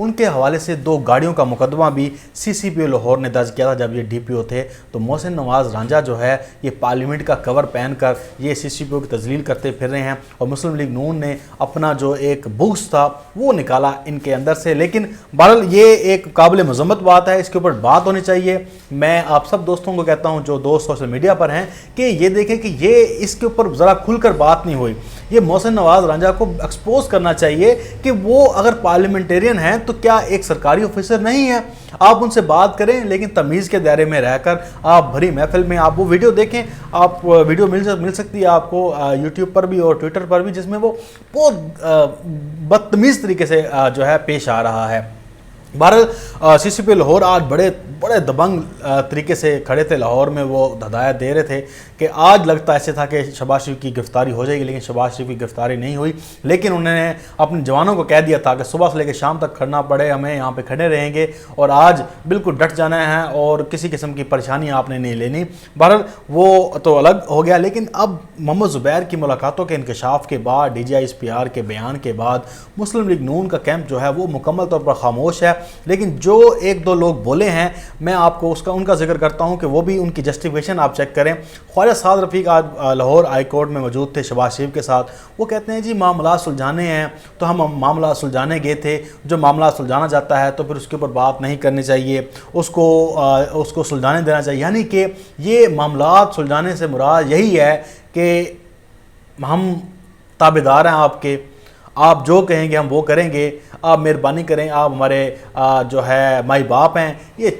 ان کے حوالے سے 2 گاڑیوں کا مقدمہ بھی CCPO لاہور نے درج کیا تھا جب یہ DPO تھے. تو محسن نواز رانجھا جو ہے یہ پارلیمنٹ کا کور پہن کر یہ CCPO کی تذلیل کرتے پھر رہے ہیں, اور مسلم لیگ نون نے اپنا جو ایک بغض تھا وہ نکالا ان کے اندر سے. لیکن بہرحال یہ ایک قابل مذمت بات ہے, اس کے اوپر بات ہونی چاہیے. میں آپ سب دوستوں کو کہتا ہوں جو دوست سوشل میڈیا پر ہیں کہ یہ دیکھیں کہ یہ اس کے اوپر ذرا کھل کر بات نہیں ہوئی. یہ محسن نواز رانجھا کو ایکسپوز کرنا چاہیے کہ وہ اگر پارلیمنٹیرین ہیں تو کیا ایک سرکاری آفیسر نہیں ہے. آپ ان سے بات کریں لیکن تمیز کے دائرے میں رہ کر. آپ بھری محفل میں آپ وہ ویڈیو دیکھیں, آپ ویڈیو مل سکتی ہے آپ کو یوٹیوب پر بھی اور ٹویٹر پر بھی, جس میں وہ بہت بدتمیز طریقے سے جو ہے پیش آ رہا ہے. بہرحال CCPO لاہور آج بڑے دبنگ طریقے سے کھڑے تھے لاہور میں. وہ ہدایت دے رہے تھے کہ آج لگتا ایسے تھا کہ شہباز شریف کی گرفتاری ہو جائے گی, لیکن شہباز شریف کی گرفتاری نہیں ہوئی. لیکن انہوں نے اپنے جوانوں کو کہہ دیا تھا کہ صبح سے لے کے شام تک کھڑنا پڑے, ہمیں یہاں پہ کھڑے رہیں گے اور آج بالکل ڈٹ جانا ہے اور کسی قسم کی پریشانی آپ نے نہیں لینی. بہرحال وہ تو الگ ہو گیا. لیکن اب محمد زبیر کی ملاقاتوں کے انکشاف کے بعد, DGI SPR کے بیان کے بعد, مسلم لیگ نون کا کیمپ جو ہے وہ مکمل طور پر خاموش ہے. لیکن جو 1-2 لوگ بولے ہیں میں آپ کو ان کا ذکر کرتا ہوں کہ وہ بھی ان کی جسٹیفیکیشن آپ چیک کریں. خواجہ سعد رفیق آج لاہور ہائی کورٹ میں موجود تھے شہباز شریف کے ساتھ. وہ کہتے ہیں جی معاملات سلجھانے ہیں تو ہم معاملات سلجھانے گئے تھے. جو معاملات سلجھانا جاتا ہے تو پھر اس کے اوپر بات نہیں کرنی چاہیے, اس کو سلجھانے دینا چاہیے. یعنی کہ یہ معاملات سلجھانے سے مراد یہی ہے کہ ہم تابعدار ہیں آپ کے, آپ جو کہیں گے ہم وہ کریں گے, آپ مہربانی کریں, آپ ہمارے جو ہے مائی باپ ہیں. یہ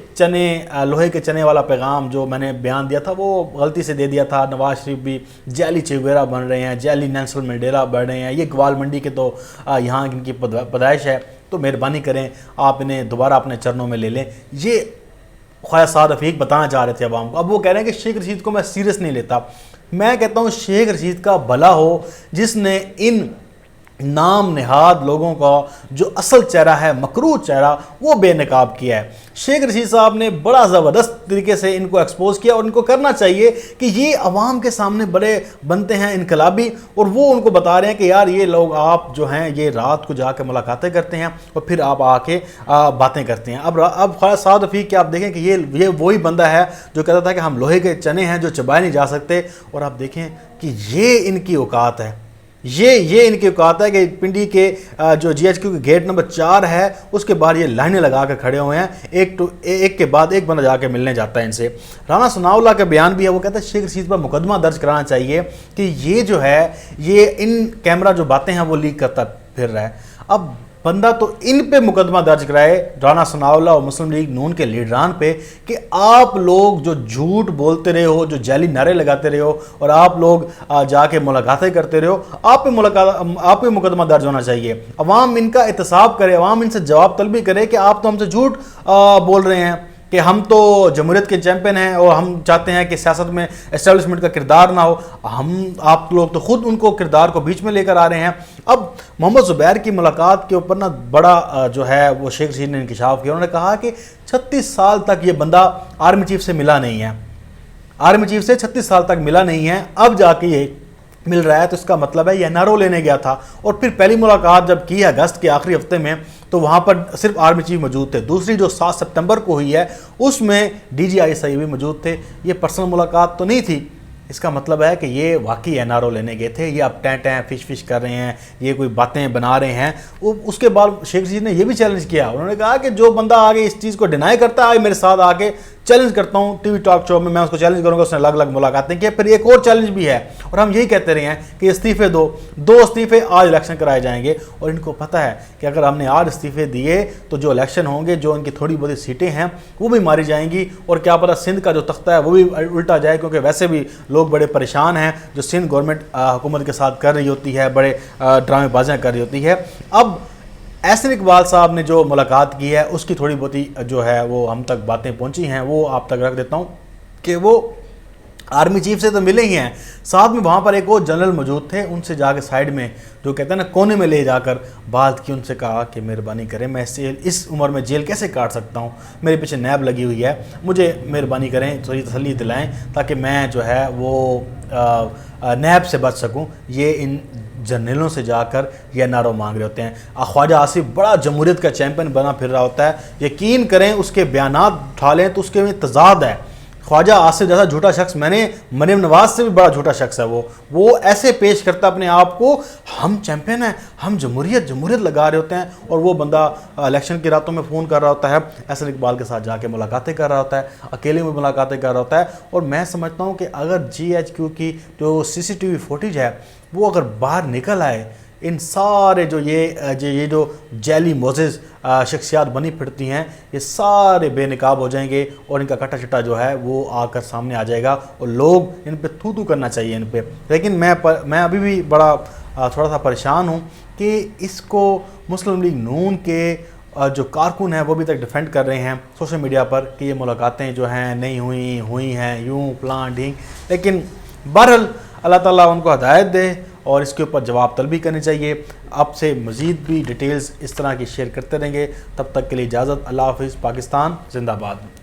لوہے کے چنے والا پیغام جو میں نے بیان دیا تھا وہ غلطی سے دے دیا تھا. نواز شریف بھی جعلی چیگویرا بن رہے ہیں, جعلی نیلسن منڈیلا بن رہے ہیں. یہ گوال منڈی کے تو یہاں ان کی پیدائش ہے, تو مہربانی کریں آپ انہیں دوبارہ اپنے چرنوں میں لے لیں. یہ خواجہ سعد رفیق بتانا چاہ رہے تھے عوام کو. اب وہ کہہ رہے ہیں کہ شیخ رشید کو میں سیریس نہیں لیتا. میں کہتا ہوں شیخ رشید کا بھلا ہو جس نے ان نام نہاد لوگوں کا جو اصل چہرہ ہے, مکروہ چہرہ, وہ بے نقاب کیا ہے. شیخ رشید صاحب نے بڑا زبردست طریقے سے ان کو ایکسپوز کیا, اور ان کو کرنا چاہیے کہ یہ عوام کے سامنے بڑے بنتے ہیں انقلابی, اور وہ ان کو بتا رہے ہیں کہ یار یہ لوگ آپ جو ہیں یہ رات کو جا کے ملاقاتیں کرتے ہیں اور پھر آپ آ کے باتیں کرتے ہیں. اب خواجہ سعد رفیق کہ آپ دیکھیں کہ یہ وہی بندہ ہے جو کہتا تھا کہ ہم لوہے کے چنے ہیں جو چبائے نہیں جا سکتے, اور آپ دیکھیں کہ یہ ان کی اوقات ہے. یہ ان کی اوقات ہے کہ پنڈی کے جو GHQ کے گیٹ نمبر 4 ہے اس کے باہر یہ لائنیں لگا کر کھڑے ہوئے ہیں, ایک کے بعد ایک بندہ جا کے ملنے جاتا ہے ان سے. رانا ثناء اللہ کا بیان بھی ہے, وہ کہتا ہے شیخ رشید پر مقدمہ درج کرانا چاہیے کہ یہ جو ہے یہ ان کیمرہ جو باتیں ہیں وہ لیک کرتا پھر رہا ہے. اب بندہ تو ان پہ مقدمہ درج کرائے, رانا ثناء اللہ اور مسلم لیگ نون کے لیڈران پہ, کہ آپ لوگ جو جھوٹ بولتے رہے ہو, جو جعلی نعرے لگاتے رہے ہو, اور آپ لوگ جا کے ملاقاتیں کرتے رہے ہو, آپ پہ مقدمہ درج ہونا چاہیے. عوام ان کا احتساب کرے, عوام ان سے جواب طلبی کرے کہ آپ تو ہم سے جھوٹ بول رہے ہیں کہ ہم تو جمہوریت کے چیمپئن ہیں اور ہم چاہتے ہیں کہ سیاست میں اسٹیبلشمنٹ کا کردار نہ ہو. آپ لوگ تو خود ان کو کردار کو بیچ میں لے کر آ رہے ہیں. اب محمد زبیر کی ملاقات کے اوپر بڑا جو ہے وہ شیخ رشید نے انکشاف کیا. انہوں نے کہا کہ 36 سال تک یہ بندہ آرمی چیف سے ملا نہیں ہے, آرمی چیف سے 36 سال تک ملا نہیں ہے, اب جا کے یہ مل رہا ہے. تو اس کا مطلب ہے یہ NRO لینے گیا تھا, اور پھر پہلی ملاقات جب کی اگست کے آخری ہفتے میں تو وہاں پر صرف آرمی چیف موجود تھے. دوسری جو 7 سپتمبر کو ہوئی ہے اس میں DGI SI بھی موجود تھے. یہ پرسنل ملاقات تو نہیں تھی. اس کا مطلب ہے کہ یہ واقعی NRO لینے گئے تھے. یہ اب ٹیں فش کر رہے ہیں, یہ کوئی باتیں بنا رہے ہیں. اس کے بعد شیخ رشید نے یہ بھی چیلنج کیا, انہوں نے کہا کہ جو بندہ آگے اس چیز کو ڈینائی کرتا ہے آگے میرے ساتھ آ کے چیلنج کرتا ہوں ٹی وی ٹاک شو میں اس کو چیلنج کروں گا. اس نے الگ الگ ملاقاتیں کی. پھر ایک اور چیلنج بھی ہے, اور ہم یہی کہتے رہے ہیں کہ استعفے دو استعفے آج الیکشن کرائے جائیں گے, اور ان کو پتہ ہے کہ اگر ہم نے آج استعفے دیے تو جو الیکشن ہوں گے, جو ان کی تھوڑی بہت سیٹیں ہیں وہ بھی ماری جائیں گی, اور کیا پتہ سندھ کا جو تختہ ہے وہ بھی الٹا جائے, کیونکہ ویسے بھی لوگ بڑے پریشان ہیں جو سندھ گورنمنٹ حکومت کے ساتھ کر رہی ہوتی ہے, بڑے ڈرامے بازیاں کر رہی ہوتی ہے. اب احسن اقبال صاحب نے جو ملاقات کی ہے اس کی تھوڑی بہت جو ہے وہ ہم تک باتیں پہنچی ہیں, وہ آپ تک رکھ دیتا ہوں کہ وہ آرمی چیف سے تو ملے ہی ہیں, ساتھ میں وہاں پر ایک اور جنرل موجود تھے. ان سے جا کے سائیڈ میں جو کہتے ہیں نا کونے میں لے جا کر بات کی, ان سے کہا کہ مہربانی کریں, میں اس عمر میں جیل کیسے کاٹ سکتا ہوں, میرے پیچھے نیب لگی ہوئی ہے, مجھے مہربانی کریں تھوڑی تسلی دلائیں تاکہ میں جو ہے وہ نیب سے بچ سکوں. یہ ان جرنیلوں سے جا کر یہ نعرہ مانگ رہے ہوتے ہیں۔ خواجہ آصف بڑا جمہوریت کا چیمپئن بنا پھر رہا ہوتا ہے، یقین کریں اس کے بیانات اٹھا لیں تو اس کے میں تضاد ہے۔ خواجہ آصف جیسا جھوٹا شخص، میں نے مریم نواز سے بھی بڑا جھوٹا شخص ہے وہ ایسے پیش کرتا اپنے آپ کو، ہم چیمپئن ہیں، ہم جمہوریت لگا رہے ہوتے ہیں، اور وہ بندہ الیکشن کی راتوں میں فون کر رہا ہوتا ہے، احسن اقبال کے ساتھ جا کے ملاقاتیں کر رہا ہوتا ہے، اکیلے میں ملاقاتیں کر رہا ہوتا ہے۔ اور میں سمجھتا ہوں کہ اگر جی ایچ کیو کی جو سی سی ٹی وی فوٹیج ہے وہ اگر باہر نکل آئے، ان سارے جو یہ جو جیلی موزز شخصیات بنی پھرتی ہیں، یہ سارے بے نقاب ہو جائیں گے، اور ان کا کٹا چٹا جو ہے وہ آ کر سامنے آ جائے گا، اور لوگ ان پہ تھو کرنا چاہیے ان پہ۔ لیکن میں ابھی بھی بڑا تھوڑا سا پریشان ہوں کہ اس کو مسلم لیگ نون کے جو کارکن ہیں وہ ابھی تک ڈیفینڈ کر رہے ہیں سوشل میڈیا پر کہ یہ ملاقاتیں جو ہیں نہیں ہوئی ہیں، یوں پلان ڈھینگ۔ لیکن بہرحال اللہ تعالیٰ ان کو ہدایت دے، اور اس کے اوپر جواب طلبی کرنی چاہیے۔ اب سے مزید بھی ڈیٹیلز اس طرح کی شیئر کرتے رہیں گے، تب تک کے لیے اجازت، اللہ حافظ۔ پاکستان زندہ باد۔